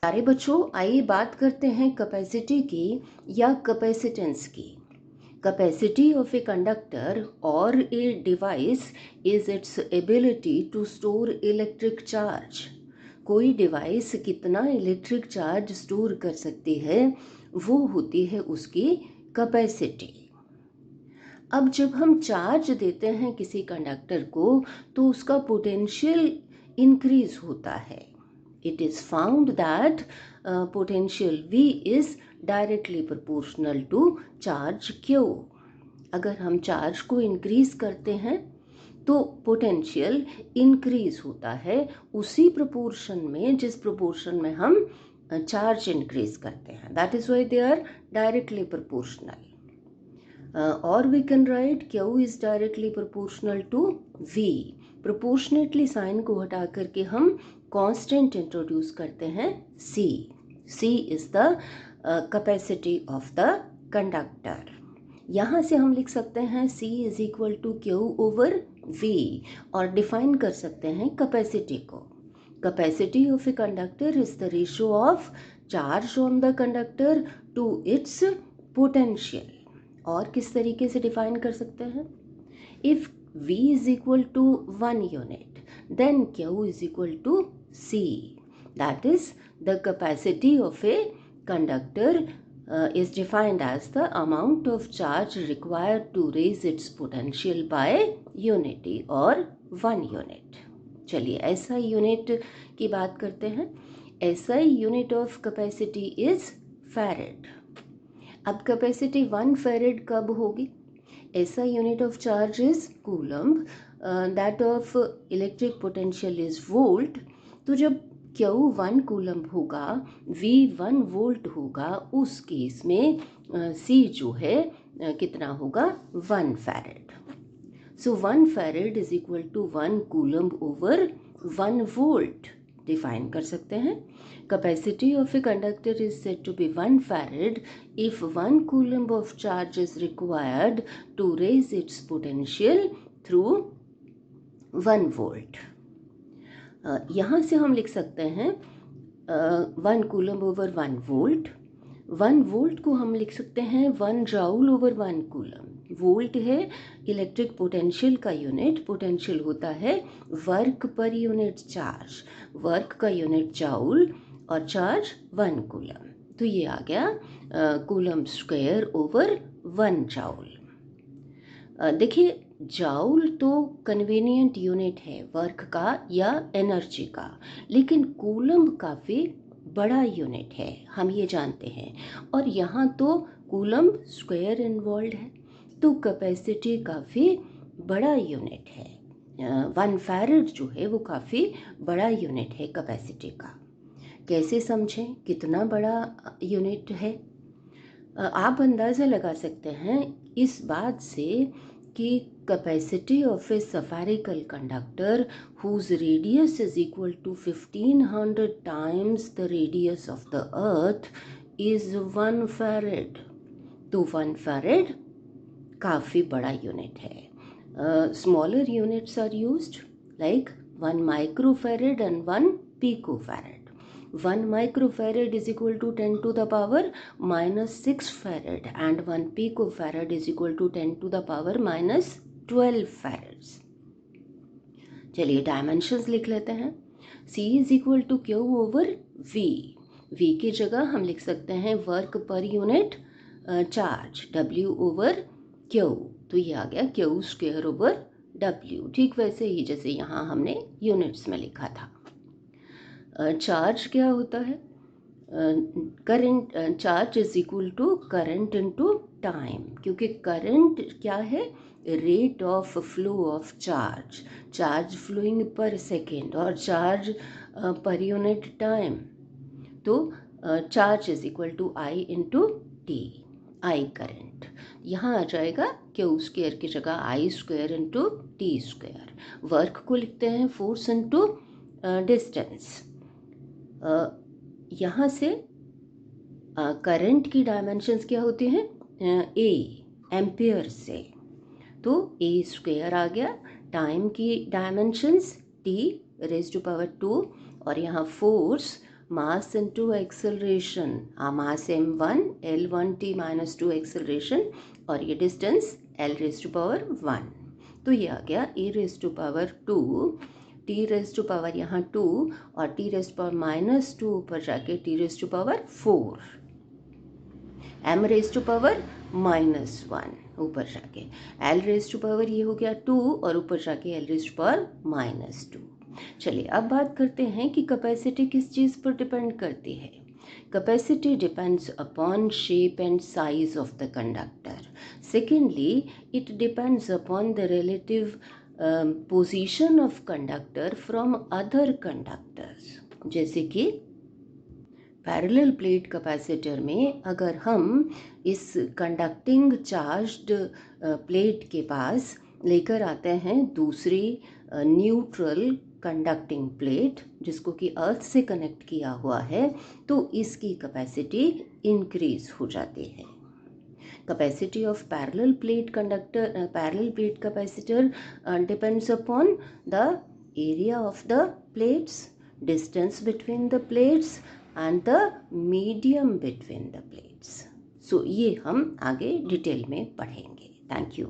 प्यारे बच्चों, आइए बात करते हैं कैपेसिटी की या कैपेसिटेंस की। कैपेसिटी ऑफ ए कंडक्टर और a device is its ability to store electric charge. कोई डिवाइस कितना इलेक्ट्रिक चार्ज स्टोर कर सकती है, वो होती है उसकी कैपेसिटी। अब जब हम चार्ज देते हैं किसी कंडक्टर को तो उसका पोटेंशियल इंक्रीज होता है। It is found that potential V is directly proportional to charge Q. अगर हम चार्ज को इंक्रीज करते हैं तो पोटेंशियल इंक्रीज होता है उसी प्रोपोर्शन में जिस प्रोपोर्शन में हम चार्ज इंक्रीज करते हैं। That is why they are directly proportional. और we can write Q is directly proportional to V। Proportionately sign को हटा करके हम कांस्टेंट इंट्रोड्यूस करते हैं C। C is the capacity of the conductor. यहाँ से हम लिख सकते हैं C is equal to Q over V और डिफाइन कर सकते हैं कैपेसिटी को। Capacity of a conductor is the ratio of charge on the conductor to its potential. और किस तरीके से डिफाइन कर सकते हैं? If V is equal to 1 unit, then Q is equal to C. That is, the capacity of a conductor is defined as the amount of charge required to raise its potential by unity or 1 unit. चलिए SI unit की बात करते हैं। SI unit of capacity is farad. अब capacity 1 farad कब होगी? SI unit of charge is coulomb, that of electric potential is volt। तो जब Q 1 कूलम्ब होगा, V 1 वोल्ट होगा, उस केस में C जो है कितना होगा? 1 farad. So 1 farad is equal to 1 coulomb over 1 volt define कर सकते हैं। Capacity of a conductor is said to be 1 farad if 1 coulomb of charge is required to raise its potential through 1 volt। यहाँ से हम लिख सकते हैं 1 coulomb over 1 volt. 1 volt को हम लिख सकते हैं 1 जाउल ओवर 1 कूलम्ब। वोल्ट है इलेक्ट्रिक पोटेंशियल का यूनिट, पोटेंशियल होता है work per unit charge. Work का यूनिट जाउल और चार्ज 1 कूलम। तो ये आ गया कूलम स्क्वायर ओवर 1 जाउल। देखिए, जाउल तो कन्वीनियंट यूनिट है वर्क का या एनर्जी का, लेकिन कूलम काफ़ी बड़ा यूनिट है, हम ये जानते हैं। और यहाँ तो कूलम स्क्वायर इन्वॉल्व है, तो कैपेसिटी काफ़ी बड़ा यूनिट है। 1 फैरेड जो है वो काफ़ी बड़ा यूनिट है कैपेसिटी का। कैसे समझें कितना बड़ा यूनिट है? आप अंदाज़ा लगा सकते हैं इस बात से कि capacity of A spherical conductor whose radius is equal to 1500 times the radius of the earth is 1 farad। तो 1 farad काफ़ी बड़ा यूनिट है। Smaller units are used like 1 microfarad and 1 picofarad। 1 microfarad is equal to 10 to the power minus 6 farad and 1 picofarad is equal to 10 to the power minus 12 farads। चलिए dimensions लिख लेते हैं। C is equal to Q over V। V की जगह हम लिख सकते हैं work per unit charge W over Q। तो ये आ गया Q स्क्वायर ओवर W। ठीक वैसे ही जैसे यहाँ हमने यूनिट्स में लिखा था। चार्ज क्या होता है? Current. Charge is equal to current into time, क्योंकि करंट क्या है? Rate of flow of charge. Charge flowing per second और चार्ज पर यूनिट टाइम। तो charge is equal to I into T. I current यहाँ आ जाएगा Q square की जगह I square into T square. Work को लिखते हैं फोर्स इंटू डिस्टेंस। यहाँ से करंट की डायमेंशंस क्या होती हैं? A एम्पियर से, तो A स्क्वायर आ गया। टाइम की dimensions T raised to power 2 और यहाँ force mass into acceleration, mass m1 l1t minus 2 acceleration और ये distance l raised to power 1. तो ये आ गया e raised to power 2, t raised to power यहाँ 2 और t raised to power minus 2 ऊपर जाके t raised to power 4, m raised to power minus 1 ऊपर जाके, l raised to power ये हो गया 2 और ऊपर जाके l raised to power minus 2. चलिए अब बात करते हैं कि कैपेसिटी किस चीज़ पर डिपेंड करती है. Capacity depends upon shape and size of the conductor. Secondly it depends upon the relative position of conductor from other conductors. जैसे कि पैरेलल प्लेट कैपेसिटर में अगर हम इस कंडक्टिंग चार्ज्ड प्लेट के पास लेकर आते हैं दूसरी न्यूट्रल कंडक्टिंग प्लेट जिसको कि अर्थ से कनेक्ट किया हुआ है, तो इसकी कैपेसिटी इंक्रीज हो जाती है. Capacity of parallel plate capacitor depends upon the area of the plates, distance between the plates and the medium between the plates. So ये हम आगे डिटेल में पढ़ेंगे. Thank you.